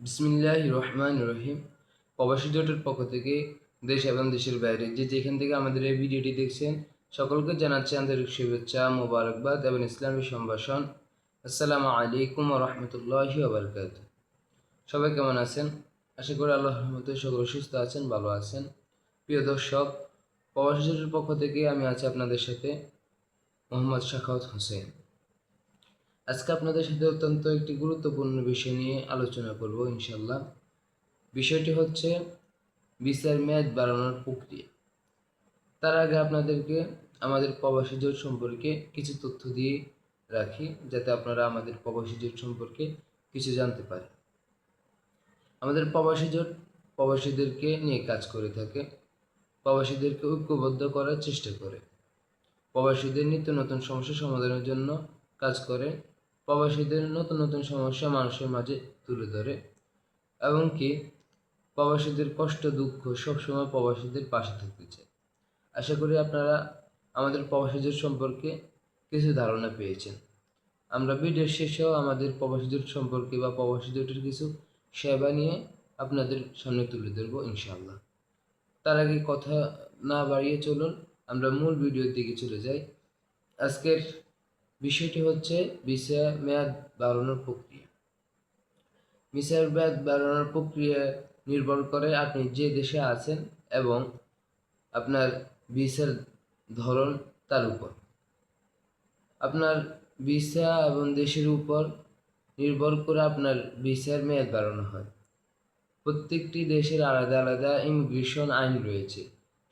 বিসমিল্লাহির রহমানির রহিম। প্রবাসী জোটের পক্ষ থেকে দেশ এবং দেশের বাইরে যেখান থেকে আমাদের এই ভিডিওটি দেখছেন সকলকে জানাচ্ছি আন্তরিক শুভেচ্ছা, মোবারকবাদ এবং ইসলামী সম্ভাষণ। আসসালামু আলাইকুম ওয়া রাহমাতুল্লাহি ওয়া বারাকাতুহু। সবাই কেমন আছেন? আশা করি আল্লাহর রহমতে সকলে সুস্থ আছেন, ভালো আছেন। প্রিয় দর্শক, প্রবাসী জোটের পক্ষ থেকে আমি আছি আপনাদের সাথে মোহাম্মদ সাখাওয়াত হোসেন। আজকে আপনাদের সাথে অত্যন্ত একটি গুরুত্বপূর্ণ বিষয় নিয়ে আলোচনা করব ইনশাল্লাহ। বিষয়টি হচ্ছে ভিসার মেয়াদ বাড়ানোর প্রক্রিয়া। তার আগে আপনাদেরকে আমাদের প্রবাসী জোট সম্পর্কে কিছু তথ্য দিয়ে রাখি, যাতে আপনারা আমাদের প্রবাসী জোট সম্পর্কে কিছু জানতে পারেন। আমাদের প্রবাসী জোট প্রবাসীদেরকে নিয়ে কাজ করে থাকে, প্রবাসীদেরকে ঐক্যবদ্ধ করার চেষ্টা করে, প্রবাসীদের নিত্য নতুন সমস্যা সমাধানের জন্য কাজ করে, প্রবাসীদের নতুন নতুন সমস্যা মানুষের মাঝে তুলে ধরে, এবং কি প্রবাসীদের কষ্ট দুঃখ সবসময় প্রবাসীদের পাশে থাকতে চায়। আশা করি আপনারা আমাদের প্রবাসীদের সম্পর্কে কিছু ধারণা পেয়েছেন। আমরা ভিডিওর শেষেও আমাদের প্রবাসীদের সম্পর্কে বা প্রবাসীদের কিছু সেবা নিয়ে আপনাদের সামনে তুলে ধরবো ইনশাআল্লাহ। তার আগে কথা না বাড়িয়ে চলুন আমরা মূল ভিডিওর দিকে চলে যাই। আজকের বিষয়টি হচ্ছে ভিসা মেয়াদ বাড়ানোর প্রক্রিয়া। ভিসার মেয়াদ বাড়ানোর প্রক্রিয়া নির্ভর করে আপনি যে দেশে আছেন এবং আপনার ভিসার ধরন তার উপর। আপনার ভিসা এবং দেশের উপর নির্ভর করে আপনার ভিসার মেয়াদ বাড়ানো হয়। প্রত্যেকটি দেশের আলাদা আলাদা ইমিগ্রেশন আইন রয়েছে।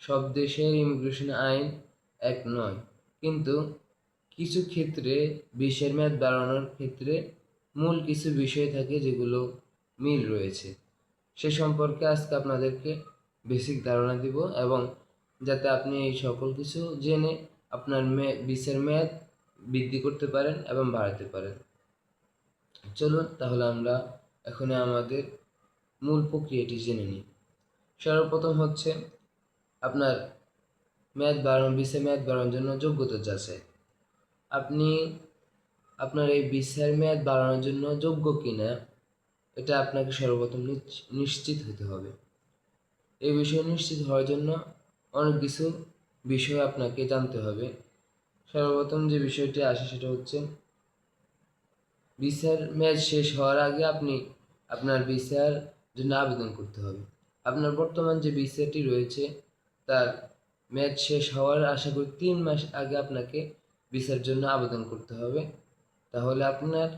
সব দেশের ইমিগ্রেশন আইন এক নয়, কিন্তু কিছু ক্ষেত্রে ভিসার মেয়াদ বাড়ানোর ক্ষেত্রে মূল কিছু বিষয় থাকে যেগুলো মিল রয়েছে। সে সম্পর্কে আজকে আপনাদেরকে বেসিক ধারণা দিব, এবং যাতে আপনি এই সকল কিছু জেনে আপনার ভিসার মেয়াদ বৃদ্ধি করতে পারেন এবং বাড়াতে পারেন। চলুন তাহলে আমরা এখন আমাদের মূল প্রক্রিয়াটি জেনে নিই। সর্বপ্রথম হচ্ছে আপনার ভিসা মেয়াদ বাড়ানোর জন্য যোগ্যতা যাচাই। আপনি আপনার এই ভিসার মেয়াদ বাড়ানোর জন্য যোগ্য কিনা এটা আপনাকে সর্বপ্রথম নিশ্চিত হতে হবে। এই বিষয়ে নিশ্চিত হওয়ার জন্য অনেক কিছু বিষয় আপনাকে জানতে হবে। সর্বপ্রথম যে বিষয়টি আসে সেটা হচ্ছে ভিসার মেয়াদ শেষ হওয়ার আগে আপনি আপনার ভিসার জন্য আবেদন করতে হবে। আপনার বর্তমান যে ভিসাটি রয়েছে তার মেয়াদ শেষ হওয়ার আশা করি 3 মাস আগে আপনাকে ভিসার জন্য আবেদন করতে হবে, তাহলে আপনার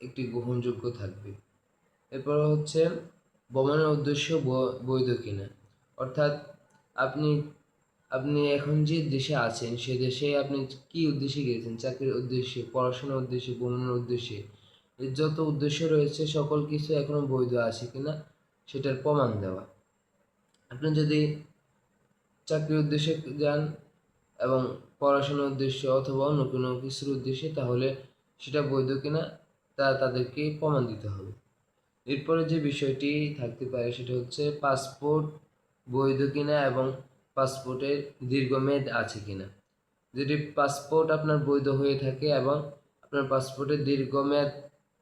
একটি গ্রহণযোগ্য থাকবে। এরপর হচ্ছে ভ্রমণের উদ্দেশ্য বৈধ কিনা, অর্থাৎ আপনি আপনি এখন যে দেশে আছেন সে দেশে আপনি কি উদ্দেশ্যে গিয়েছেন, চাকরির উদ্দেশ্যে, পড়াশোনার উদ্দেশ্যে, ভ্রমণের উদ্দেশ্যে, এর যত উদ্দেশ্য রয়েছে সকল কিছু এখনো বৈধ আছে কিনা সেটার প্রমাণ দেওয়া। আপনি যদি চাকরির উদ্দেশ্যে যান এবং পড়াশোনার উদ্দেশ্যে অথবা অন্য কোনো কিছুর উদ্দেশ্যে, তাহলে সেটা বৈধ কিনা তা তাদেরকে প্রমাণ দিতে হবে। এরপরে যে বিষয়টি থাকতে পারে সেটা হচ্ছে পাসপোর্ট বৈধ কিনা এবং পাসপোর্টের দীর্ঘমেয়াদ আছে কিনা। যদি পাসপোর্ট আপনার বৈধ হয়ে থাকে এবং আপনার পাসপোর্টের দীর্ঘমেয়াদ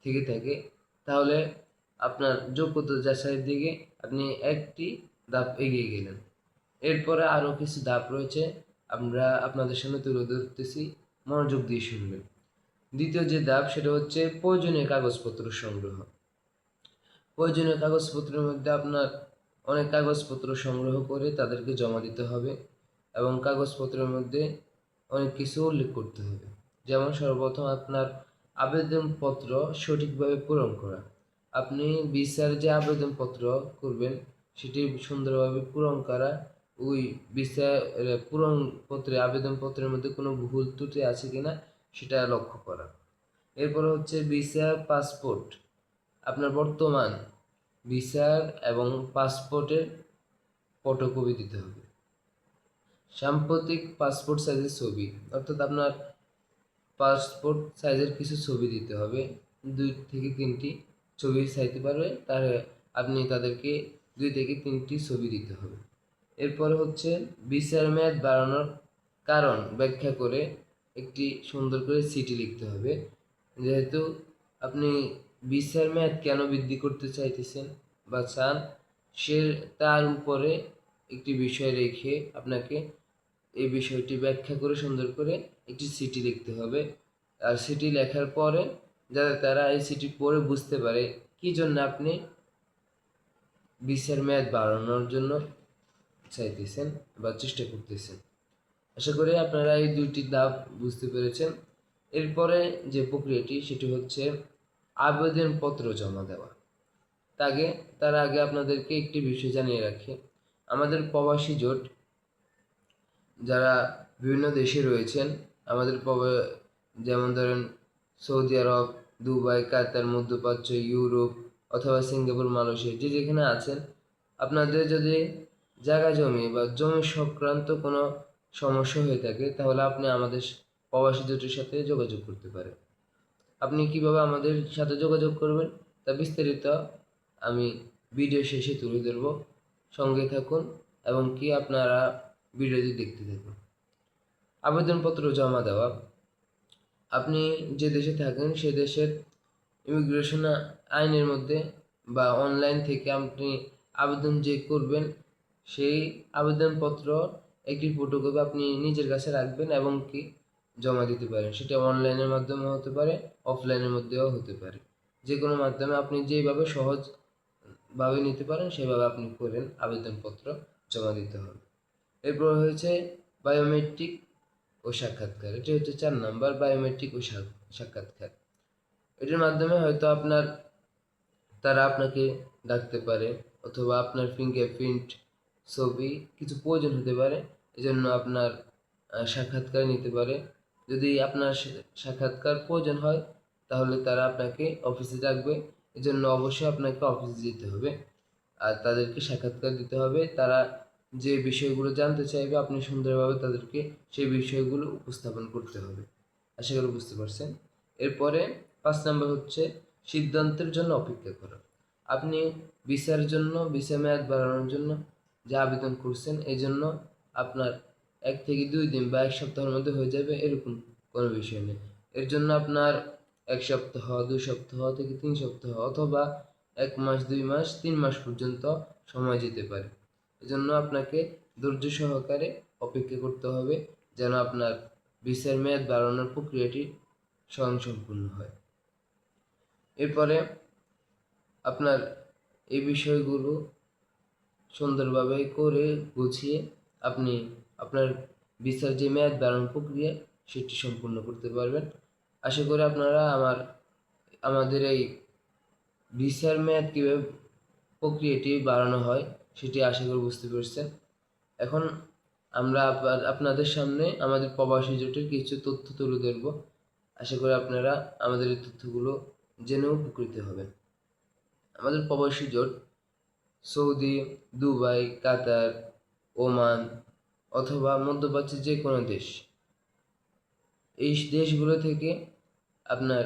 থেকে থাকে, তাহলে আপনার যোগ্যতা যাচাইয়ের দিকে আপনি একটি ধাপ এগিয়ে গেলেন। এরপরে আরও কিছু ধাপ রয়েছে, আমরা আপনাদের সামনে তুলে ধরতেছি, মনোযোগ দিয়ে শুনবেন। দ্বিতীয় যে ধাপ সেটা হচ্ছে প্রয়োজনীয় কাগজপত্র সংগ্রহ। প্রয়োজনীয় কাগজপত্রের মধ্যে আপনার অনেক কাগজপত্র সংগ্রহ করে তাদেরকে জমা দিতে হবে, এবং কাগজপত্রের মধ্যে অনেক কিছু উল্লেখ করতে হবে। যেমন সর্বপ্রথম আপনার আবেদনপত্র সঠিকভাবে পূরণ করা। আপনি ভিসার যে আবেদনপত্র করবেন সেটি সুন্দরভাবে পূরণ করা, ওই ভিসার পূরণপত্রে আবেদনপত্রের মধ্যে কোনো ভুল ত্রুটি আছে কিনা সেটা লক্ষ্য করা। এরপর হচ্ছে ভিসা পাসপোর্ট, আপনার বর্তমান ভিসার এবং পাসপোর্টের ফটোকপি দিতে হবে। সাম্প্রতিক পাসপোর্ট সাইজের ছবি, অর্থাৎ আপনার পাসপোর্ট সাইজের কিছু ছবি দিতে হবে, 2 থেকে 3টি ছবি চাইতে পারবে, তার আপনি তাদেরকে 2 থেকে 3টি ছবি দিতে হবে। এরপরে হচ্ছে ভিসার মেয়াদ বাড়ানোর কারণ ব্যাখ্যা করে একটি সুন্দর করে চিঠি লিখতে হবে। যেহেতু আপনি ভিসার মেয়াদ কেন বৃদ্ধি করতে চাইতেছেন বা চান, সে তার উপরে একটি বিষয় রেখে আপনাকে এই বিষয়টি ব্যাখ্যা করে সুন্দর করে একটি চিঠি লিখতে হবে। আর চিঠি লেখার পরে যাতে তারা এই চিঠি পড়ে বুঝতে পারে কি জন্য আপনি ভিসার মেয়াদ বাড়ানোর জন্য চাইতেছেন বা চেষ্টা করতেছেন। আশা করি আপনারা এই দুইটি ধাপ বুঝতে পেরেছেন। এরপরে যে প্রক্রিয়াটি সেটি হচ্ছে আবেদনপত্র জমা দেওয়া। তার আগে আপনাদেরকে একটি বিষয় জানিয়ে রাখি, আমাদের প্রবাসী জোট যারা বিভিন্ন দেশে রয়েছেন, আমাদের যেমন ধরেন সৌদি আরব, দুবাই, কাতার, মধ্যপ্রাচ্য, ইউরোপ অথবা সিঙ্গাপুর, মালয়েশিয়া, যে যেখানে আছেন, আপনাদের যদি জায়গা জমি বা জমি সংক্রান্ত কোনো সমস্যা হয়ে থাকে তাহলে আপনি আমাদের প্রবাসী জোটের সাথে যোগাযোগ করতে পারেন। আপনি কিভাবে আমাদের সাথে যোগাযোগ করবেন তা বিস্তারিত আমি ভিডিও শেষে তুলে ধরব। সঙ্গে থাকুন এবং কি আপনারা ভিডিওটি দেখতে থাকুন। আবেদনপত্র জমা দেওয়া, আপনি যে দেশে থাকেন সে দেশের ইমিগ্রেশন আইনের মধ্যে বা অনলাইন থেকে আপনি আবেদন যে করবেন সেই আবেদনপত্র একটি ফটোকপি আপনি নিজের কাছে রাখবেন এবং কি জমা দিতে পারেন। সেটা অনলাইনের মাধ্যমে হতে পারে, অফলাইনের মধ্যেও হতে পারে। যে কোনো মাধ্যমে আপনি যেভাবে সহজভাবে নিতে পারেন সেভাবে আপনি করেন, আবেদনপত্র জমা দিতে হবে। এরপর হয়েছে বায়োমেট্রিক ও সাক্ষাৎকার। এটি হচ্ছে 4 নাম্বার, বায়োমেট্রিক ও সাক্ষাৎকার। এটির মাধ্যমে হয়তো তারা আপনাকে ডাকতে পারে অথবা আপনার ফিঙ্গারপ্রিন্ট, ছবি কিছু প্রয়োজন হতে পারে, এজন্য আপনার সাক্ষাৎকার নিতে পারে। যদি আপনার সাক্ষাৎকার প্রয়োজন হয় তাহলে তারা আপনাকে অফিসে ডাকবে, এজন্য অবশ্যই আপনাকে অফিসে যেতে হবে আর তাদেরকে সাক্ষাৎকার দিতে হবে। তারা যে বিষয়গুলো জানতে চাইবে আপনি সুন্দরভাবে তাদেরকে সেই বিষয়গুলো উপস্থাপন করতে হবে। আশা করি বুঝতে পারছেন। এরপরে 5 নাম্বার হচ্ছে সিদ্ধান্তের জন্য অপেক্ষা করা। আপনি ভিসা মেয়াদ বাড়ানোর জন্য যে আবেদন করছেন এই জন্য আপনার 1 থেকে 2 দিন বা 1 সপ্তাহের মধ্যে হয়ে যাবে এরকম কোনো বিষয় নেই। এর জন্য আপনার 1 সপ্তাহ, 2 সপ্তাহ থেকে 3 সপ্তাহ অথবা 1 মাস, 2 মাস, 3 মাস পর্যন্ত সময় যেতে পারে। এজন্য আপনাকে ধৈর্য সহকারে অপেক্ষা করতে হবে যেন আপনার ভিসার মেয়াদ বাড়ানোর প্রক্রিয়াটি স্বয়ংসম্পূর্ণ হয়। এরপরে আপনার এই বিষয়গুলো সুন্দরভাবে করে গুছিয়ে আপনি আপনার ভিসার যে মেয়াদ বাড়ানোর প্রক্রিয়া সেটি সম্পূর্ণ করতে পারবেন। আশা করি আপনারা আমাদের এই ভিসার মেয়াদ কীভাবে প্রক্রিয়াটি বাড়ানো হয় সেটি আশা করি বুঝতে পেরেছেন। এখন আমরা আপনাদের সামনে আমাদের প্রবাসী জোটের কিছু তথ্য তুলে ধরব। আশা করি আপনারা আমাদের এই তথ্যগুলো জেনে উপকৃত হবেন। আমাদের প্রবাসী জোট সৌদি, দুবাই, কাতার, ওমান অথবা মধ্যপ্রাচ্যের যে কোনো দেশ, এই দেশগুলো থেকে আপনার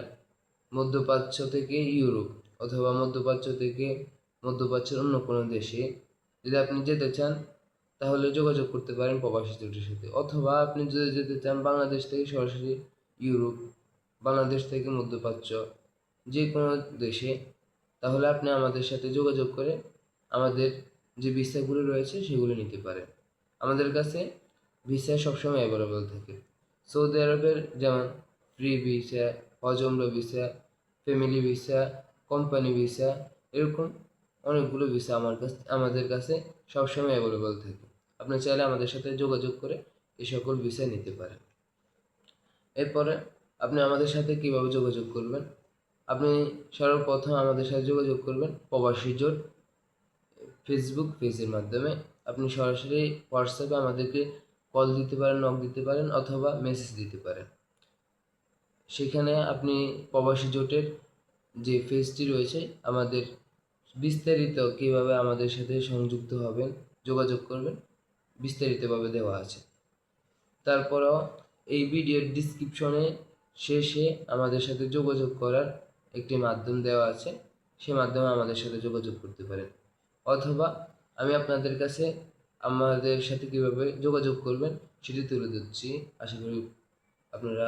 মধ্যপ্রাচ্য থেকে ইউরোপ অথবা মধ্যপ্রাচ্যের অন্য কোনো দেশে যদি আপনি যেতে চান তাহলে যোগাযোগ করতে পারেন প্রবাসী জোটের সাথে। অথবা আপনি যদি যেতে চান বাংলাদেশ থেকে সরাসরি ইউরোপ, বাংলাদেশ থেকে মধ্যপ্রাচ্য যে কোনো দেশে, তাহলে আপনি আমাদের সাথে যোগাযোগ করে আমাদের যে ভিসাগুলো রয়েছে সেগুলো নিতে পারেন। আমাদের কাছে ভিসা সবসময় অ্যাভেলেবল থাকে। সৌদি আরবের যেমন ফ্রি ভিসা, হজ উমরা visa, family visa, company visa, এরকম অনেকগুলো ভিসা আমাদের কাছে সবসময় অ্যাভেলেবল থাকে। আপনি চাইলে আমাদের সাথে যোগাযোগ করে এই সকল ভিসা নিতে পারেন। এরপরে আপনি আমাদের সাথে কিভাবে যোগাযোগ করবেন? আপনি সর্বপ্রথম আমাদের সাথে যোগাযোগ করবেন প্রবাসী জোট ফেসবুক পেজের মাধ্যমে। আপনি সরাসরি হোয়াটসঅ্যাপে আমাদেরকে কল দিতে পারেন, নক দিতে পারেন অথবা মেসেজ দিতে পারেন। সেখানে আপনি প্রবাসী জোটের যে পেজটি রয়েছে আমাদের বিস্তারিত কীভাবে আমাদের সাথে সংযুক্ত হবেন, যোগাযোগ করবেন বিস্তারিতভাবে দেওয়া আছে। তারপরেও এই ভিডিওর ডিসক্রিপশনে শেষে আমাদের সাথে যোগাযোগ করার একটি মাধ্যম দেওয়া আছে, সে মাধ্যমে আমাদের সাথে যোগাযোগ করতে পারেন। অথবা আমি আপনাদের কাছে আমাদের সাথে কীভাবে যোগাযোগ করবেন সেটি তুলে ধরছি। আশা করি আপনারা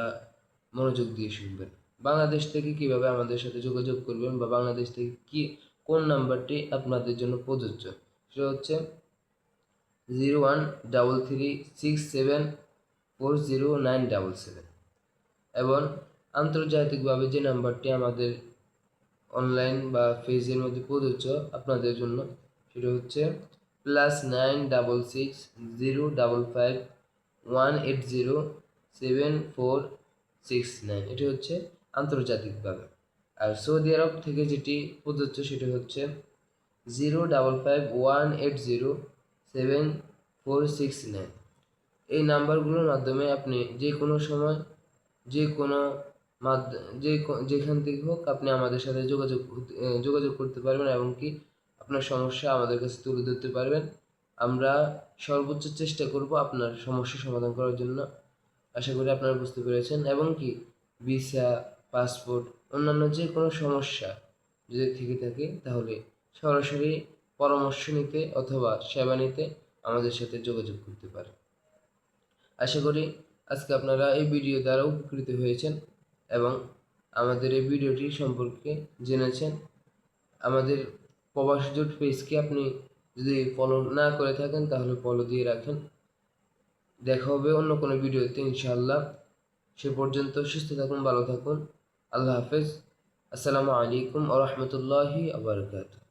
মনোযোগ দিয়ে শুনবেন। বাংলাদেশ থেকে কিভাবে আমাদের সাথে যোগাযোগ করবেন বা বাংলাদেশ থেকে কোন নাম্বারটি আপনাদের জন্য প্রযোজ্য, সেটা হচ্ছে 013367409777 এবং আন্তর্জাতিকভাবে যে নাম্বারটি আমাদের অনলাইন বা ফেজের মধ্যে প্রযোজ্য আপনাদের জন্য, সেটা হচ্ছে +96605180746 এটি হচ্ছে আন্তর্জাতিকভাবে। আর সৌদি আরব থেকে যেটি প্রযোজ্য সেটি হচ্ছে 055180746 এই নাম্বারগুলোর মাধ্যমে আপনি যে কোনো সময় যে কোনো যেখান থেকে হোক আপনি আমাদের সাথে যোগাযোগ করতে পারবেন এবং কি আপনার সমস্যা আমাদের কাছে তুলে ধরতে পারবেন। আমরা সর্বোচ্চ চেষ্টা করব আপনার সমস্যা সমাধান করার জন্য। আশা করি আপনারা বুঝতে পেরেছেন। এবং কি ভিসা, পাসপোর্ট, অন্যান্য যে কোনো সমস্যা যদি থেকে থাকে তাহলে সরাসরি পরামর্শ নিতে অথবা সেবা নিতে আমাদের সাথে যোগাযোগ করতে পারেন। আশা করি আজকে আপনারা এই ভিডিও দ্বারা উপকৃত হয়েছেন এবং আমাদের এই ভিডিওটি সম্পর্কে জেনেছেন। আমাদের প্রবাসী জোট পেজকে আপনি যদি ফলো না করে থাকেন তাহলে ফলো দিয়ে রাখেন। দেখা হবে অন্য কোনো ভিডিওতে ইনশাআল্লাহ। সে পর্যন্ত সুস্থ থাকুন, ভালো থাকুন। আল্লাহ হাফেজ। আসসালামু আলাইকুম ওয়া রাহমাতুল্লাহি ওয়া বারাকাতুহু।